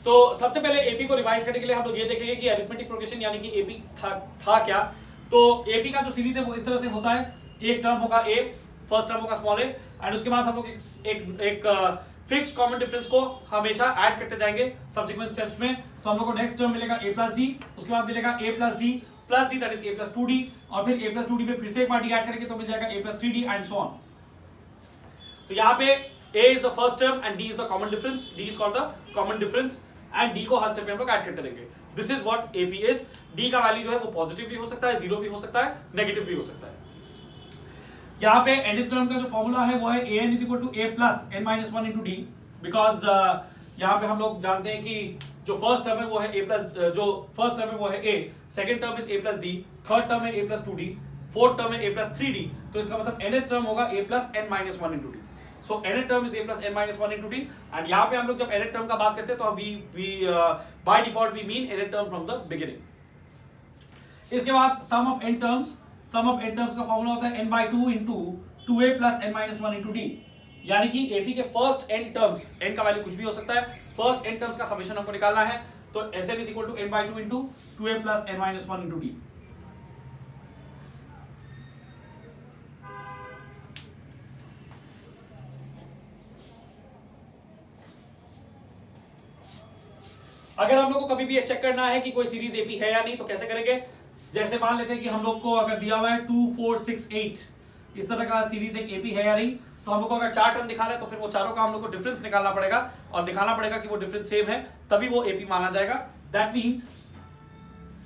तो सबसे पहले एपी को रिवाइज करने के लिए हम लोग ये देखेंगे कि अरिथमेटिक प्रोग्रेशन यानी कि एपी था क्या। तो एपी का जो सीरीज है वो इस तरह से होता है, एक टर्म होगा ए, फर्स्ट टर्म होगा स्मॉल ए, एंड उसके बाद हम लोग एक फिक्स्ड कॉमन डिफरेंस को हमेशा ऐड करते जाएंगे सब्सिक्वेंट स्टेप्स में। तो हम लोग को नेक्स्ट टर्म मिलेगा a प्लस डी, उसके बाद मिलेगा a plus D plus D, that is a plus 2d, और फिर a प्लस 2d पे फिर से एक बार डी ऐड करेंगे तो मिल जाएगा a plus 3d and so on. तो यहाँ पे a is the first term and d is the common difference, d is called the common difference, and d को हर स्टेप में हम लोग ऐड करते रहेंगे। This is what AP is. d का वैल्यू जो है वो पॉजिटिव भी हो सकता है, जीरो भी हो सकता है, नेगेटिव भी हो सकता है। यहाँ पे nth टर्म का जो फॉर्मूला है वो है an is equal to a plus n minus 1 into d, because यहाँ पे हम लोग जानते हैं कि जो फर्स्ट टर्म है वो है a प्लस, जो फर्स्ट टर्म है वो है a, second term is a plus D, third term है a plus 2d, fourth term है a प्लस 3d, तो इसका मतलब nth टर्म होगा a plus n minus 1 into D. So nth term is a plus n minus 1 into D, and यहाँ पे हम लोग जब nth टर्म का बात करते हैं तो by default we mean nth term from the beginning. इसके बाद सम ऑफ n टर्म्स का फॉर्मूला होता है n by 2 into 2a plus n minus 1 into d, यानी कि एपी के फर्स्ट n टर्म्स, n का वैल्यू कुछ भी हो सकता है, फर्स्ट n टर्म्स का समेशन हमको निकालना है। तो Sn is equal to n by 2 into 2a plus n minus 1 into D. अगर हम लोग को कभी भी चेक करना है कि कोई सीरीज एपी है या नहीं तो कैसे करेंगे, जैसे मान लेते हैं कि हम लोग को अगर दिया हुआ है 2 4 6 8 इस तरह का सीरीज एक एपी है या नहीं, तो हम लोग को अगर चार टर्म दिखा रहा है तो फिर वो चारों का हम लोग को डिफरेंस निकालना पड़ेगा और दिखाना पड़ेगा कि वो डिफरेंस सेम है, तभी वो एपी माना जाएगा। दैट मींस,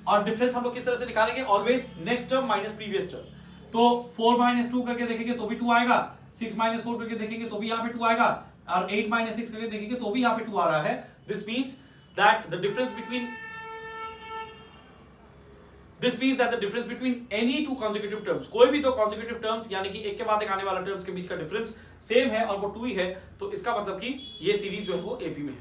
और डिफरेंस हम लोग किस तरह से निकालेंगे, always next term minus previous term. तो 4 माइनस 2 करके देखेंगे तो भी 2 आएगा, 6 माइनस 4 करके देखेंगे तो भी यहाँ पे 2 आएगा, और 8 माइनस 6 करके देखेंगे तो भी यहाँ पे 2 आ रहा है। This means that the difference between any two consecutive terms, कोई भी दो कॉन्सेक्यूटिव टर्म्स यानी कि एक के बाद एक आने वाला टर्म्स के बीच का डिफरेंस सेम है और वो 2 ही है, तो इसका मतलब कि ये सीरीज जो है वो एपी में है।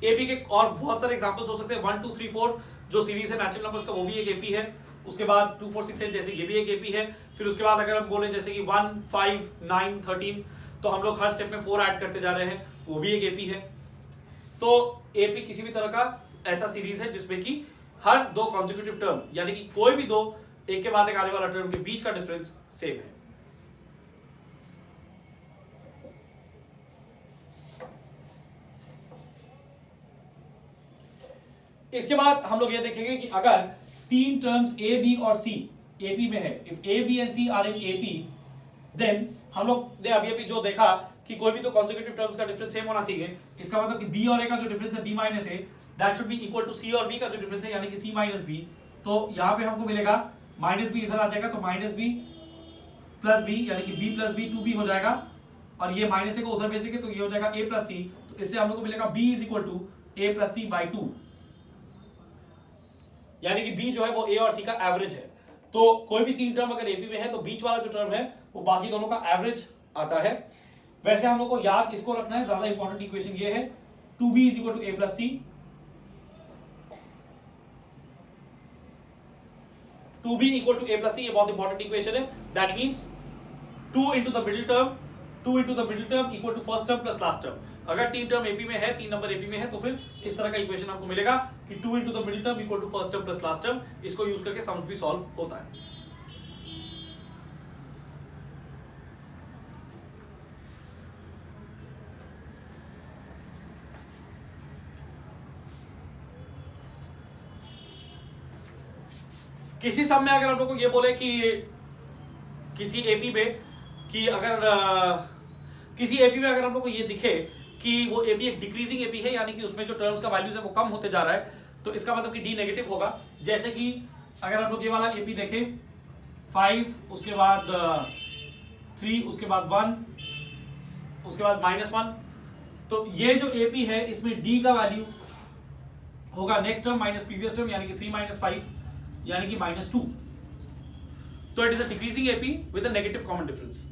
एपी के और बहुत सारे एग्जांपल्स हो सकते हैं, 1 2 3 4 जो सीरीज है नेचुरल नंबर्स का वो भी एक एपी है, उसके बाद 2 4 6 8 जैसे ये भी एक एपी है, फिर उसके बाद अगर हम बोले जैसे कि 1 5 9 13 तो हम लोग हर स्टेप में 4 ऐड करते जा रहे हैं, वो भी एक एपी है। तो एपी किसी भी तरह का ऐसा सीरीज है जिसमें कि हर दो कॉन्सेक्यूटिव टर्म यानी कि कोई भी दो एक के बाद एक आने वाला टर्म के बीच का डिफरेंस सेम है। इसके बाद हम लोग ये देखेंगे कि अगर तीन टर्म्स ए बी और सी एपी में है, if A B and C are in AP, then हम लोग ने अभी जो देखा कि कोई भी तो कॉन्सेक्यूटिव टर्म्स का डिफरेंस सेम होना चाहिए। इसका मतलब कि बी और ए का जो डिफरेंस है B minus A, that should be equal to C और बी का जो डिफरेंस है यानी कि सी माइनस बी। तो यहां पे हमको मिलेगा माइनस बी इधर आ जाएगा तो माइनस बी प्लस बी यानी कि बी प्लस बी 2b हो जाएगा, और ये माइनस ए को उधर भेज देंगे तो ये हो जाएगा a प्लस सी। तो इससे हम लोग को मिलेगा b is equal to a plus C by 2, यानी कि b जो है वो a और c का एवरेज है। तो कोई भी तीन टर्म अगर एपी में है तो बीच वाला जो टर्म है वो बाकी दोनों का एवरेज आता है। वैसे हम लोग को याद इसको रखना है, ज्यादा इंपॉर्टेंट इक्वेशन ये है 2b is equal to a plus C, 2b equal to a plus C, ये बहुत इंपॉर्टेंट इक्वेशन है। That means 2 into the middle term equal to first term plus last term. अगर तीन टर्म एपी में है, तीन नंबर एपी में है, तो फिर इस तरह का इक्वेशन हमको मिलेगा कि 2 into the middle term equal to first term plus last term. इसको यूज करके सम्स भी सॉल्व होता है। किसी सम में अगर हम लोग को ये बोले कि किसी एपी में कि अगर किसी एपी में अगर हम लोग को ये दिखे कि वो एपी एक डिक्रीजिंग एपी है यानी कि उसमें जो टर्म्स का वैल्यूज है वो कम होते जा रहा है, तो इसका मतलब कि डी नेगेटिव होगा। जैसे कि अगर हम लोग ये वाला एपी देखें 5 उसके बाद 3 उसके बाद 1 उसके बाद -1, तो ये जो एपी है इसमें डी का वैल्यू होगा next term minus previous term यानी कि 3 - 5 यानी कि -2। तो it is a decreasing AP with a negative common difference.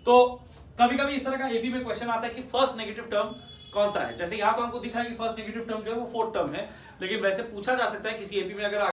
तो कभी कभी इस तरह का एपी में क्वेश्चन आता है कि फर्स्ट नेगेटिव टर्म कौन सा है। जैसे यहां तो हमको दिख रहा है कि फर्स्ट नेगेटिव टर्म जो है वो फोर्थ टर्म है, लेकिन वैसे पूछा जा सकता है किसी एपी में अगर